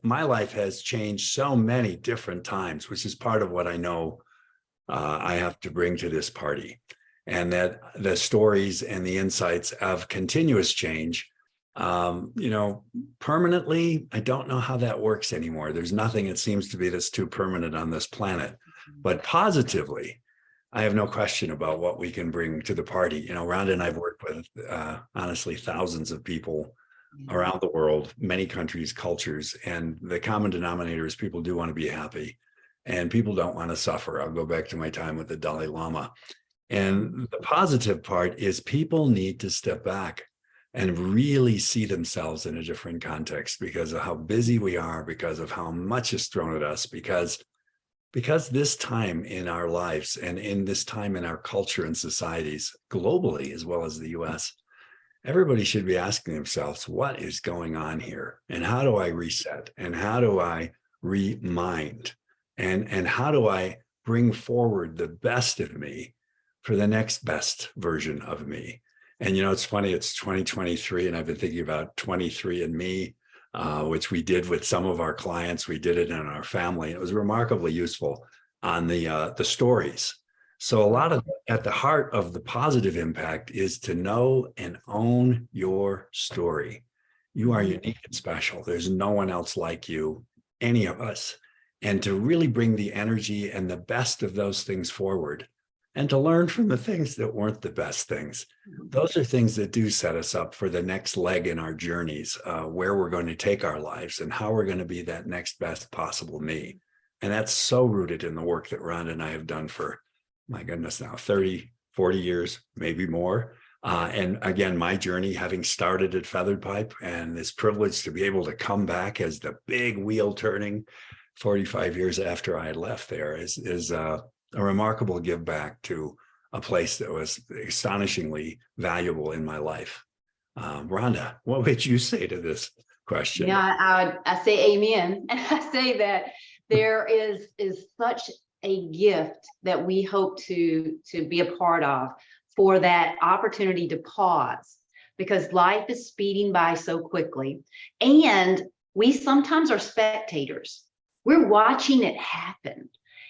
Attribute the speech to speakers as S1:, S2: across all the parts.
S1: my life has changed so many different times, which is part of what I know I have to bring to this party. And that the stories and the insights of continuous change, permanently, I don't know how that works anymore. There's nothing, it seems to be, that's too permanent on this planet. But positively, I have no question about what we can bring to the party. Rhonda and I've worked with, honestly, thousands of people around the world, many countries, cultures, and the common denominator is people do want to be happy and people don't want to suffer. I'll go back to my time with the Dalai Lama. And the positive part is people need to step back and really see themselves in a different context because of how busy we are, because of how much is thrown at us, because this time in our lives and in this time in our culture and societies globally, as well as the US, everybody should be asking themselves, what is going on here? And how do I reset? And how do I remind? And how do I bring forward the best of me for the next best version of me? And, it's funny, it's 2023, and I've been thinking about 23andMe, which we did with some of our clients. We did it in our family. It was remarkably useful on the stories. So a lot of, at the heart of the positive impact is to know and own your story. You are unique and special. There's no one else like you, any of us. And to really bring the energy and the best of those things forward and to learn from the things that weren't the best things. Those are things that do set us up for the next leg in our journeys, where we're going to take our lives and how we're going to be that next best possible me. And that's so rooted in the work that Rhonda and I have done for, my goodness, now 30, 40 years, maybe more. And again, my journey, having started at Feathered Pipe and this privilege to be able to come back as the big wheel turning 45 years after I had left there is a remarkable give back to a place that was astonishingly valuable in my life. Rhonda, what would you say to this question?
S2: Yeah, I say amen. And I say that there is such a gift that we hope to be a part of, for that opportunity to pause, because life is speeding by so quickly. And we sometimes are spectators. We're watching it happen.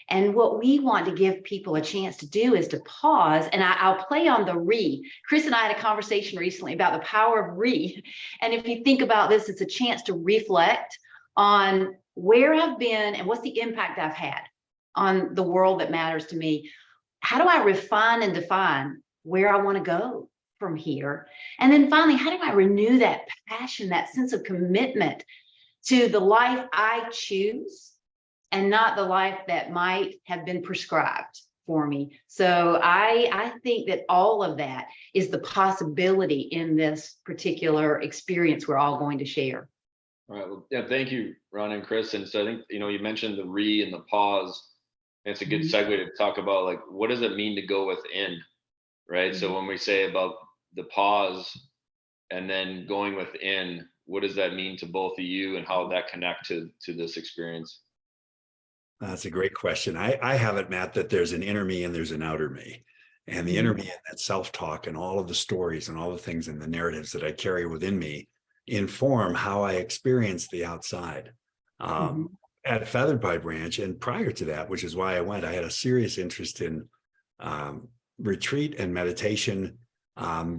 S2: And what we want to give people a chance to do is to pause. And I'll play on the re. Chris and I had a conversation recently about the power of re. And if you think about this, it's a chance to reflect on where I've been and what's the impact I've had on the world that matters to me. How do I refine and define where I want to go from here? And then finally, how do I renew that passion, that sense of commitment to the life I choose and not the life that might have been prescribed for me? So I think that all of that is the possibility in this particular experience we're all going to share.
S3: All right. Well, yeah, thank you, Ron and Chris. And so I think, you mentioned the re and the pause. And it's a good segue to talk about, like, what does it mean to go within, right? So when we say about the pause and then going within, what does that mean to both of you and how that connect to this experience?
S1: That's a great question. I have it, Matt, that there's an inner me and there's an outer me. And the inner me, and that self-talk and all of the stories and all the things and the narratives that I carry within me inform how I experience the outside. At Feathered Pipe Ranch, and prior to that, which is why I went, I had a serious interest in retreat and meditation,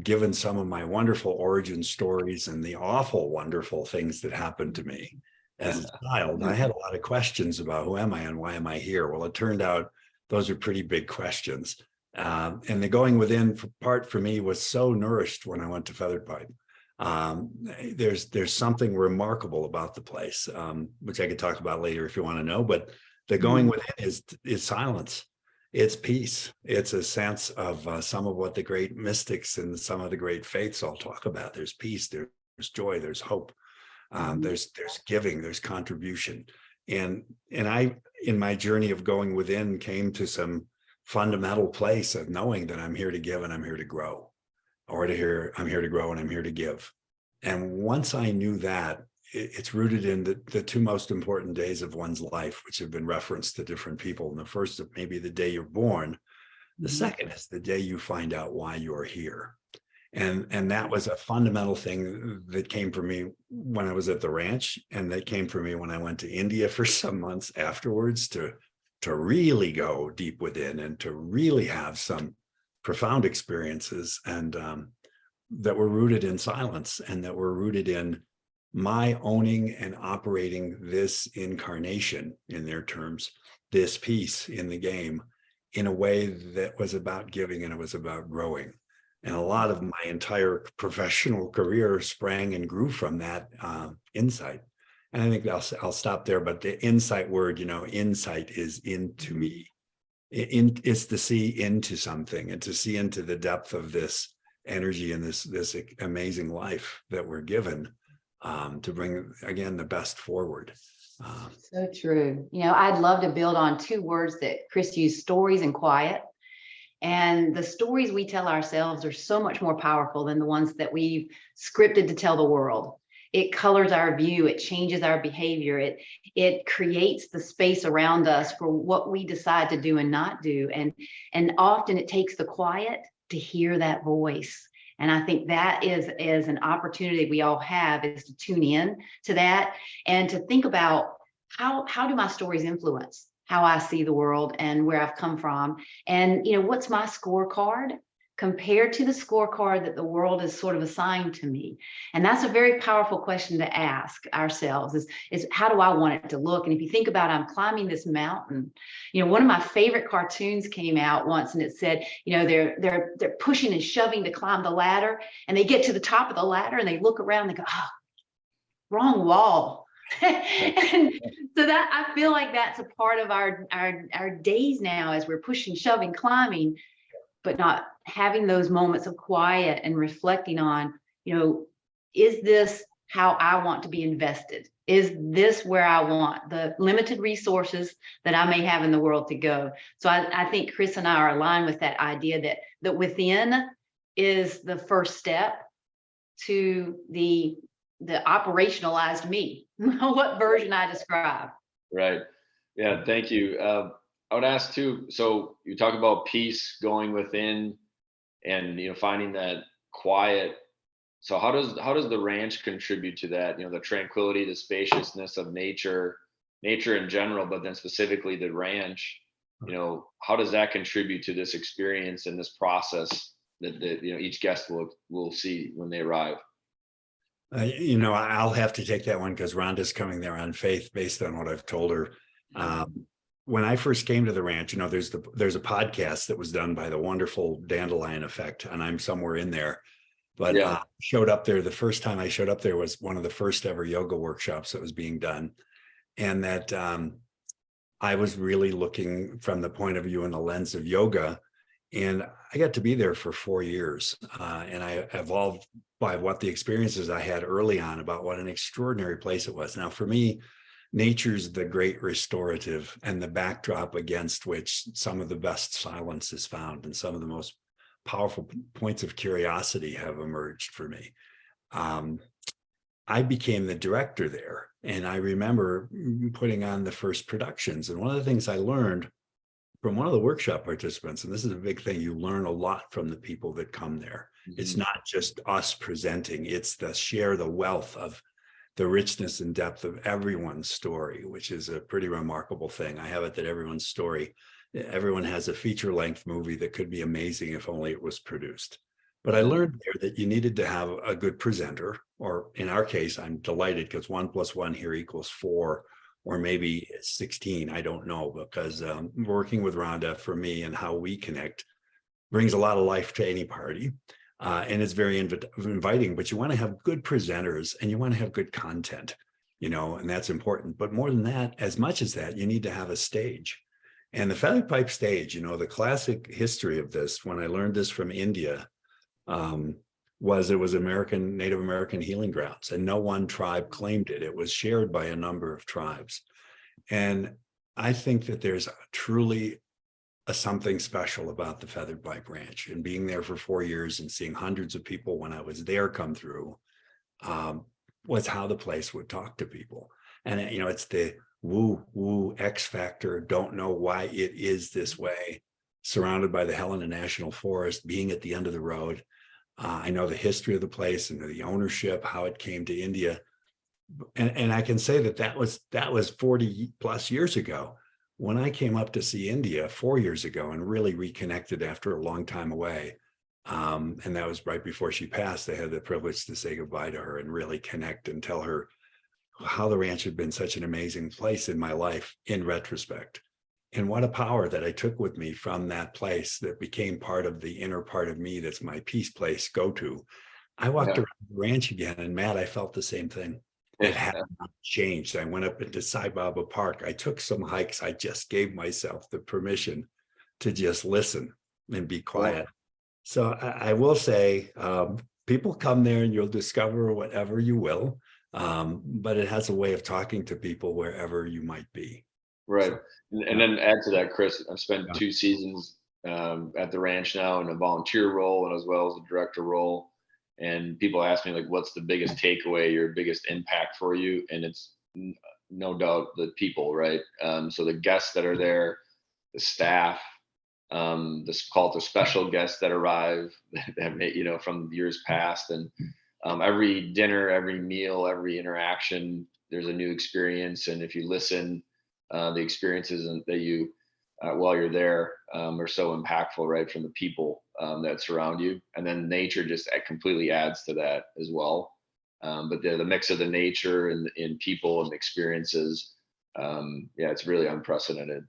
S1: given some of my wonderful origin stories and the awful, wonderful things that happened to me as a child. I had a lot of questions about who am I and why am I here? Well, it turned out those are pretty big questions. And the going within part for me was so nourished when I went to Feathered Pipe. There's something remarkable about the place, which I could talk about later if you want to know, but the going within is silence. It's peace. It's a sense of some of what the great mystics and some of the great faiths all talk about. There's peace, there's joy, there's hope, there's giving, there's contribution. And I, in my journey of going within, came to some fundamental place of knowing that I'm here to give and I'm here to grow. I'm here to grow and I'm here to give. And once I knew that, it's rooted in the two most important days of one's life, which have been referenced to different people. And the first is maybe the day you're born. The second is the day you find out why you're here. And that was a fundamental thing that came for me when I was at the ranch, and that came for me when I went to India for some months afterwards to really go deep within and to really have some profound experiences, and that were rooted in silence, and that were rooted in my owning and operating this incarnation, in their terms, this piece in the game, in a way that was about giving and it was about growing. And a lot of my entire professional career sprang and grew from that insight. And I think I'll stop there. But the insight word, insight is into me. It's to see into something, and to see into the depth of this energy and this amazing life that we're given, to bring, again, the best forward.
S2: So true. I'd love to build on two words that Chris used: stories and quiet. And the stories we tell ourselves are so much more powerful than the ones that we've scripted to tell the world. It colors our view, it changes our behavior, it creates the space around us for what we decide to do and not do. And often it takes the quiet to hear that voice. And I think that is an opportunity we all have, is to tune in to that and to think about how do my stories influence how I see the world and where I've come from. And, what's my scorecard compared to the scorecard that the world has sort of assigned to me? And that's a very powerful question to ask ourselves, is how do I want it to look? And if you think about, I'm climbing this mountain, one of my favorite cartoons came out once, and it said, they're pushing and shoving to climb the ladder, and they get to the top of the ladder and they look around and they go, oh, wrong wall. And so that, I feel like that's a part of our days now, as we're pushing, shoving, climbing, but not having those moments of quiet and reflecting on, is this how I want to be invested? Is this where I want the limited resources that I may have in the world to go? So I think Chris and I are aligned with that idea that within is the first step to the operationalized me, what version I describe.
S3: Right. Yeah. Thank you. I would ask too, so you talk about peace going within, and, finding that quiet. So how does the ranch contribute to that? The tranquility, the spaciousness of nature in general, but then specifically the ranch, how does that contribute to this experience and this process that each guest will see when they arrive?
S1: I'll have to take that one, because Rhonda's coming there on faith based on what I've told her. When I first came to the ranch, there's a podcast that was done by the wonderful Dandelion Effect, and I'm somewhere in there. But
S3: Yeah.
S1: Showed up there, the first time I showed up there was one of the first ever yoga workshops that was being done, and that I was really looking from the point of view and the lens of yoga. And I got to be there for 4 years, and I evolved by what the experiences I had early on about what an extraordinary place it was. Now, for me, nature's the great restorative, and the backdrop against which some of the best silence is found, and some of the most powerful points of curiosity have emerged for me. I became the director there, and I remember putting on the first productions. And one of the things I learned from one of the workshop participants, and this is a big thing, you learn a lot from the people that come there. Mm-hmm. It's not just us presenting, it's the wealth of the richness and depth of everyone's story, which is a pretty remarkable thing. I have it that everyone has a feature-length movie that could be amazing if only it was produced. But I learned there that you needed to have a good presenter, or in our case, I'm delighted because 1 + 1 here equals 4, or maybe 16, I don't know, because working with Rhonda, for me, and how we connect brings a lot of life to any party. And it's very inviting, but you want to have good presenters and you want to have good content, and that's important. But more than that, as much as that, you need to have a stage. And the feather pipe stage, the classic history of this, when I learned this from India, was Native American healing grounds, and no one tribe claimed it. It was shared by a number of tribes. And I think that there's truly something special about the Feathered Pipe Ranch, and being there for 4 years and seeing hundreds of people when I was there come through, was how the place would talk to people. And, it's the woo X factor, don't know why it is this way, surrounded by the Helena National Forest, being at the end of the road. I know the history of the place and the ownership, how it came to India. And I can say that was 40 plus years ago. When I came up to see India 4 years ago and really reconnected after a long time away, and that was right before she passed, I had the privilege to say goodbye to her and really connect and tell her how the ranch had been such an amazing place in my life in retrospect. And what a power that I took with me from that place that became part of the inner part of me that's my peace place go to. I walked
S3: Yeah.
S1: around the ranch again, and Matt, I felt the same thing. It had
S3: Yeah.
S1: not changed. I went up into Sai Baba Park. I took some hikes. I just gave myself the permission to just listen and be quiet. So I will say, people come there and you'll discover whatever you will. But it has a way of talking to people wherever you might be.
S3: Right.
S1: So,
S3: And then add to that, Chris, I've spent
S1: yeah.
S3: 2 seasons at the ranch now in a volunteer role and as well as a director role. And people ask me, like, what's the biggest takeaway, your biggest impact for you? And it's no doubt the people, right? So the guests that are there, the staff, call it the special guests that arrive that from years past. And every dinner, every meal, every interaction, there's a new experience. And if you listen, the experiences that you while you're there are so impactful, right, from the people that surround you. And then nature just completely adds to that as well. But the mix of the nature and in people and experiences, yeah, it's really unprecedented.